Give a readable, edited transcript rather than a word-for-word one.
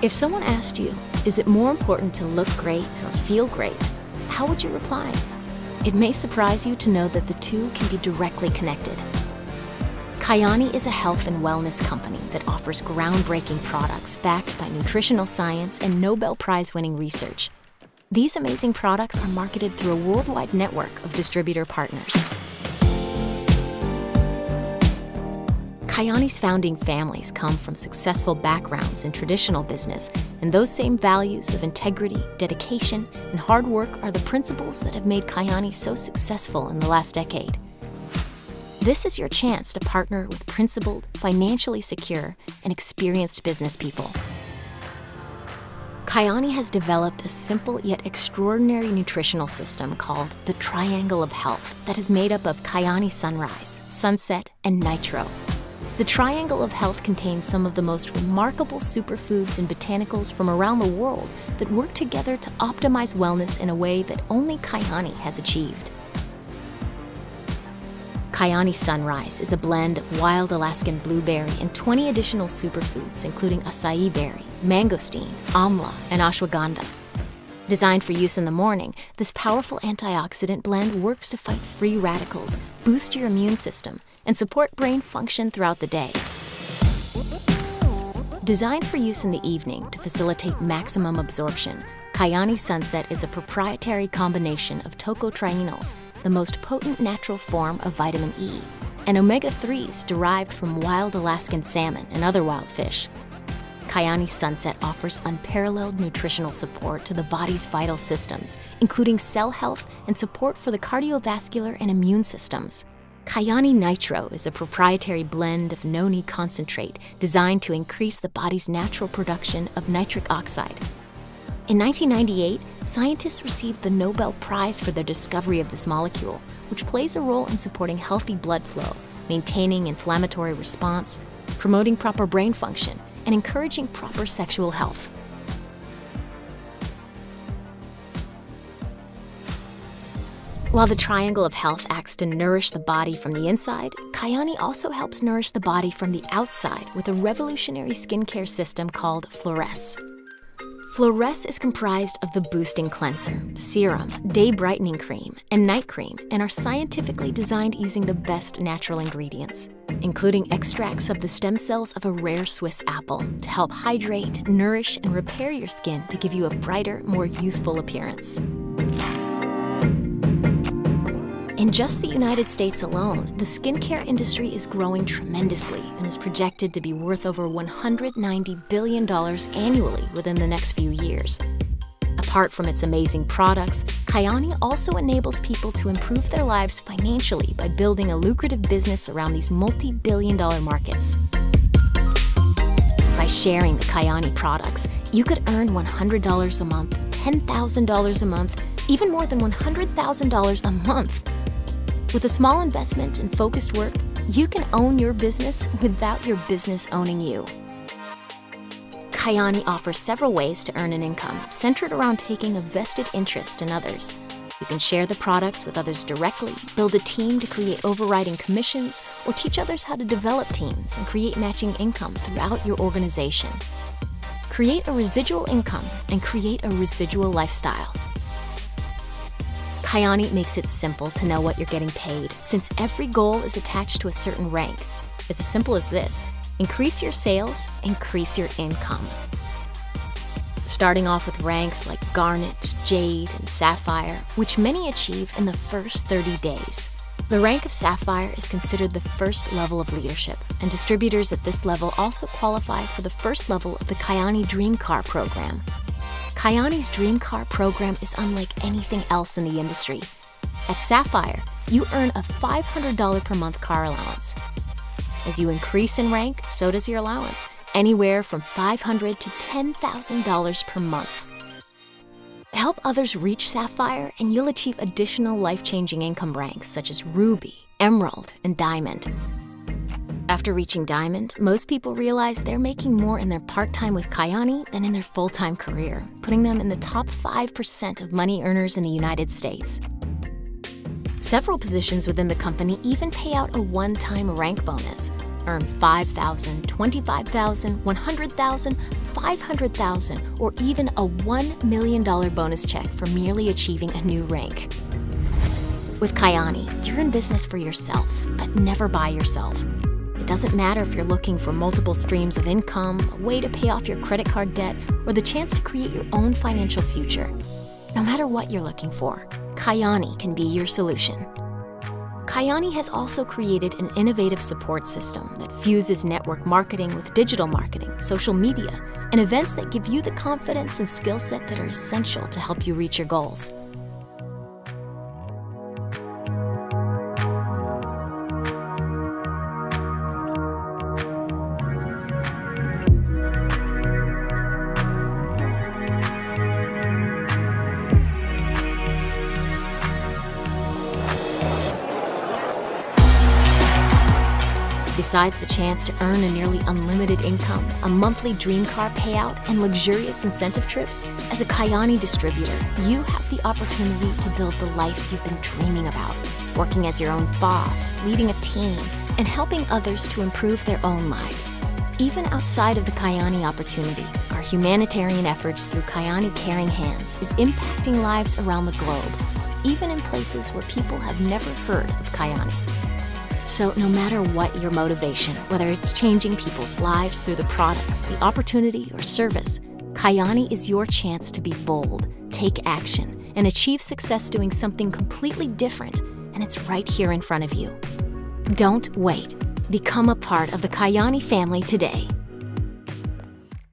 If someone asked you, is it more important to look great or feel great? How would you reply? It may surprise you to know that the two can be directly connected. Kyani is a health and wellness company that offers groundbreaking products backed by nutritional science and Nobel Prize-winning research. These amazing products are marketed through a worldwide network of distributor partners. Kyani's founding families come from successful backgrounds in traditional business, and those same values of integrity, dedication, and hard work are the principles that have made Kyani so successful in the last decade. This is your chance to partner with principled, financially secure, and experienced business people. Kyani has developed a simple yet extraordinary nutritional system called the Triangle of Health that is made up of Kyani Sunrise, Sunset, and Nitro. The Triangle of Health contains some of the most remarkable superfoods and botanicals from around the world that work together to optimize wellness in a way that only Kyani has achieved. Kyani Sunrise is a blend of wild Alaskan blueberry and 20 additional superfoods, including acai berry, mangosteen, amla, and ashwagandha. Designed for use in the morning, this powerful antioxidant blend works to fight free radicals, boost your immune system, and support brain function throughout the day. Designed for use in the evening to facilitate maximum absorption, Kyani Sunset is a proprietary combination of tocotrienols, the most potent natural form of vitamin E, and omega-3s derived from wild Alaskan salmon and other wild fish. Kyani Sunset offers unparalleled nutritional support to the body's vital systems, including cell health and support for the cardiovascular and immune systems. Kyani Nitro is a proprietary blend of noni concentrate designed to increase the body's natural production of nitric oxide. In 1998, scientists received the Nobel Prize for their discovery of this molecule, which plays a role in supporting healthy blood flow, maintaining inflammatory response, promoting proper brain function, and encouraging proper sexual health. While the Triangle of Health acts to nourish the body from the inside, Kyani also helps nourish the body from the outside with a revolutionary skincare system called Fluoresce. Fluoresce is comprised of the Boosting Cleanser, Serum, Day Brightening Cream, and Night Cream, and are scientifically designed using the best natural ingredients, including extracts of the stem cells of a rare Swiss apple to help hydrate, nourish, and repair your skin to give you a brighter, more youthful appearance. In just the United States alone, the skincare industry is growing tremendously and is projected to be worth over $190 billion annually within the next few years. Apart from its amazing products, Kyani also enables people to improve their lives financially by building a lucrative business around these multi-billion-dollar markets. By sharing the Kyani products, you could earn $100 a month, $10,000 a month, even more than $100,000 a month. With a small investment and focused work, you can own your business without your business owning you. Kyani offers several ways to earn an income centered around taking a vested interest in others. You can share the products with others directly, build a team to create overriding commissions, or teach others how to develop teams and create matching income throughout your organization. Create a residual income and create a residual lifestyle. Kyani makes it simple to know what you're getting paid, since every goal is attached to a certain rank. It's as simple as this: increase your sales, increase your income. Starting off with ranks like Garnet, Jade, and Sapphire, which many achieve in the first 30 days. The rank of Sapphire is considered the first level of leadership, and distributors at this level also qualify for the first level of the Kyani Dream Car program. Kyani's Dream Car program is unlike anything else in the industry. At Sapphire, you earn a $500 per month car allowance. As you increase in rank, so does your allowance, anywhere from $500 to $10,000 per month. Help others reach Sapphire, and you'll achieve additional life-changing income ranks such as Ruby, Emerald, and Diamond. After reaching Diamond, most people realize they're making more in their part-time with Kyani than in their full-time career, putting them in the top 5% of money earners in the United States. Several positions within the company even pay out a one-time rank bonus. Earn $5,000, $25,000, $100,000, $500,000, or even a $1 million bonus check for merely achieving a new rank. With Kyani, you're in business for yourself, but never by yourself. It doesn't matter if you're looking for multiple streams of income, a way to pay off your credit card debt, or the chance to create your own financial future. No matter what you're looking for, Kyani can be your solution. Kyani has also created an innovative support system that fuses network marketing with digital marketing, social media, and events that give you the confidence and skill set that are essential to help you reach your goals. Besides the chance to earn a nearly unlimited income, a monthly dream car payout, and luxurious incentive trips, as a Kyani distributor, you have the opportunity to build the life you've been dreaming about, working as your own boss, leading a team, and helping others to improve their own lives. Even outside of the Kyani opportunity, our humanitarian efforts through Kyani Caring Hands is impacting lives around the globe, even in places where people have never heard of Kyani. So no matter what your motivation, whether it's changing people's lives through the products, the opportunity, or service, Kyani is your chance to be bold, take action, and achieve success doing something completely different, and it's right here in front of you. Don't wait. Become a part of the Kyani family today.